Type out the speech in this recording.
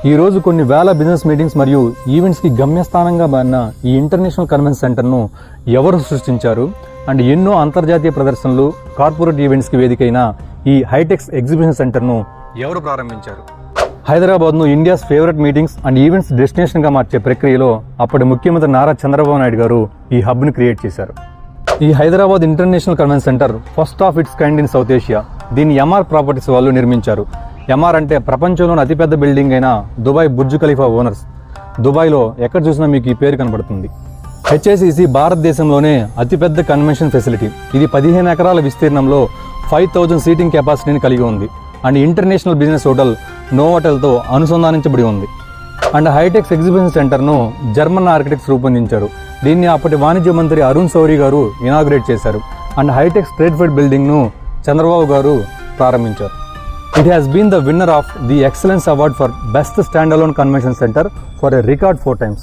ఈ రోజు కొన్ని వేల బిజినెస్ మీటింగ్స్ మరియు ఈవెంట్స్కి గమ్యస్థానంగా మారిన ఈ ఇంటర్నేషనల్ కన్వెన్షన్ సెంటర్ను ఎవరు సృష్టించారు అండ్ ఎన్నో అంతర్జాతీయ ప్రదర్శనలు కార్పొరేట్ ఈవెంట్స్కి వేదికైన ఈ హైటెక్స్ ఎగ్జిబిషన్ సెంటర్ను ఎవరు ప్రారంభించారు? హైదరాబాద్ను India's favourite meetings and events డెస్టినేషన్గా మార్చే ప్రక్రియలో అప్పటి ముఖ్యమంత్రి నారా చంద్రబాబు నాయుడు గారు ఈ హబ్ను క్రియేట్ చేశారు. ఈ Hyderabad international convention centre first of it's kind in south Asia. దీన్ని ఎంఆర్ ప్రాపర్టీస్ వాళ్ళు నిర్మించారు. ఎంఆర్ అంటే ప్రపంచంలోని అతిపెద్ద బిల్డింగ్ అయిన దుబాయ్ బుర్జ్ ఖలీఫా ఓనర్స్. దుబాయ్లో ఎక్కడ చూసినా మీకు ఈ పేరు కనబడుతుంది. హెచ్ఐసిసి భారతదేశంలోనే అతిపెద్ద కన్వెన్షన్ ఫెసిలిటీ. ఇది 15 ఎకరాల విస్తీర్ణంలో 5000 సీటింగ్ కెపాసిటీని కలిగి ఉంది అండ్ ఇంటర్నేషనల్ బిజినెస్ హోటల్ నోవాటెల్తో అనుసంధానించబడి ఉంది. అండ్ హైటెక్స్ ఎగ్జిబిషన్ సెంటర్ను జర్మన్ ఆర్కిటెక్ట్స్ రూపొందించారు. దీన్ని అప్పటి వాణిజ్య మంత్రి అరుణ్ శౌరి గారు ఇనాగ్రేట్ చేశారు అండ్ హైటెక్స్ ట్రేడ్ ఫెడ్ బిల్డింగ్ను చంద్రబాబు గారు ప్రారంభించారు. It has been the winner of the Excellence Award for Best Standalone Convention Center for a record 4 times.